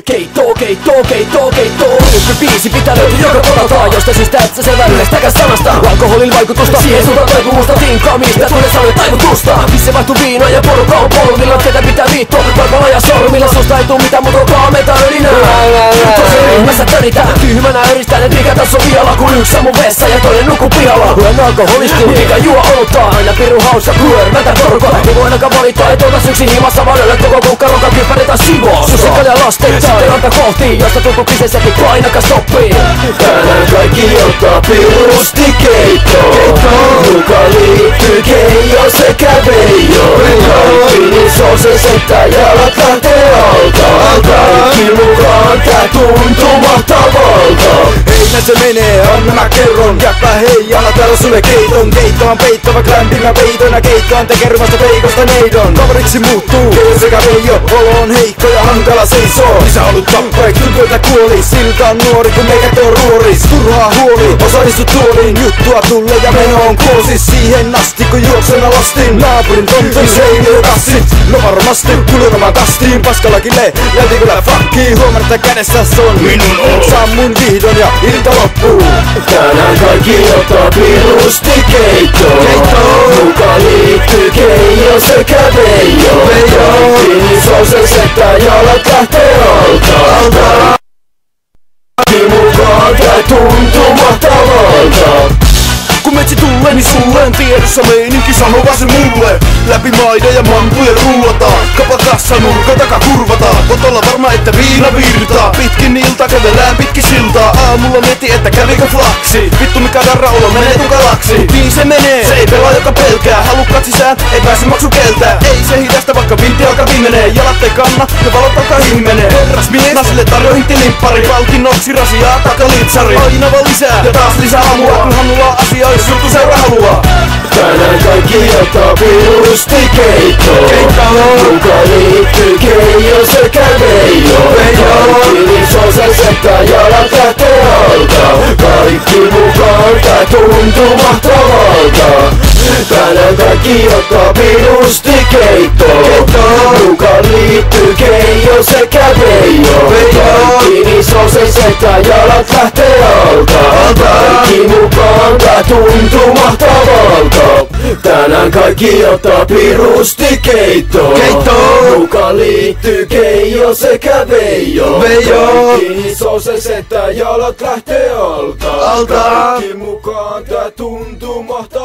Keitto. Biisi pitää löytyä joka kohdalta. Josta syystä et sä selvää yhdestäkään sanasta. Alkoholin vaikutusta, siihen suuntaan toipumusta. Tinkaamista, tunnessa oli taivutusta. Missä vaihtuu viina ja porukka on polvilla. Ketä pitää viittoa, varmalla ja sormilla. Susta ei tuu mitään muuta kaameta ölinää. Tosi ryhmässä tönitä, tyhmänä yristän et mikä tässä on vialla. Kun yks mun vessa ja toinen nuku pihalla. Olen alkoholisti, mikä juo olutta. Aina pirun hauska, pyörmätä porukka. Ei voi ainakaan valittaa, et ota syksi himassa. Vaan löydät koko kukkaroka, kyppäretä sivoa. Susikka ja lasten, sitten ranta kohti. Josta tuntuu kyseessäkin painaka stoppiin. Tänään kaikki ottaa pirusti keitto. Mukaan liittyy Keijo sekä Veijo. Kaikki sosen settä jalat lähtee alta. Kaikki mukaan tää tuntuu mahtavalta. Heinä se menee, anna mä kerron. Jäppä hei, anna täällä sulle keiton. Keittohan peittova klämpimä peitona. Keittohan tekee rymasta peikosta neidon. Kaveriksi muuttuu Keijo sekä Veijo. Olo on heikko ja hankala seisoo. Isä ollut tappaiksi, tytöitä kuoli. Silta on nuori kun meikät on ruoris. Turhaa huoli, osallistu tuoliin. Juttua tulle ja meno on koosis. Siihen asti kun juoksena lastin. Naapurin tontin seinille kassit. No varmasti kuluramaan kastiin. Paskalakille jäti kyllä fakki. Huomaan että kädessä on minun olo. Sammun vihdon ja ilta loppuu. Tänään kaikki ottaa pirusti keitto. Mukaan liittyy Keijo sekä Veijo. Kaikki sosen settä jalat lähtee alta. Kaikki mukaan tää tuntuu mahtavalta. Kun metsi tulee, niin sulle on tiedossa meininki, sano vaan se mulle. Läpi maiden ja mampuja rullataan. Kapakassa nurkan taka kurvataan. Voit olla varma, että viina virtaa. Pitkin ilta kävelään pitkin siltaa. Aamulla mieti, että kävikö flaksi. Vittu mikä darra olo menee tukalaksi. Mut niin se menee, se ei pelaa joka pelkää. Halukkaat sisään, ei pääse maksu keltää. Ei se hidasta vaikka vinti alkaa vimenee. Jalat ei kanna ja valot alkaa himmenee. Herrasmies, nasille tarjoihin tilinpari. Palkinnoksi rasiaa takalitsari. Aina vaan lisää ja taas lisää aamua. Kun hanuaa asiaa, jos juttu seura haluaa. Tänään kaikki ottaa pirusti keitto. Mukaan liittyy Keijo sekä Veijo. Kaikki sosen settä jalat lähtee alta. Kaikki mukaan tää tuntuu mahtavalta. Tänään kaikki ottaa pirusti keitto. Mukaan liittyy Keijo sekä Veijo. Kaikki sosen settä jalat lähtee alta. Kaikki mukaan tää tuntuu mahtavalta. Tänään kaikki ottaa pirusti keitto. Mukaan liittyy Keijo sekä Veijo. Kaikki sosen settä jalat lähtee alta. Kaikki mukaan tää tuntuu mahtavalta.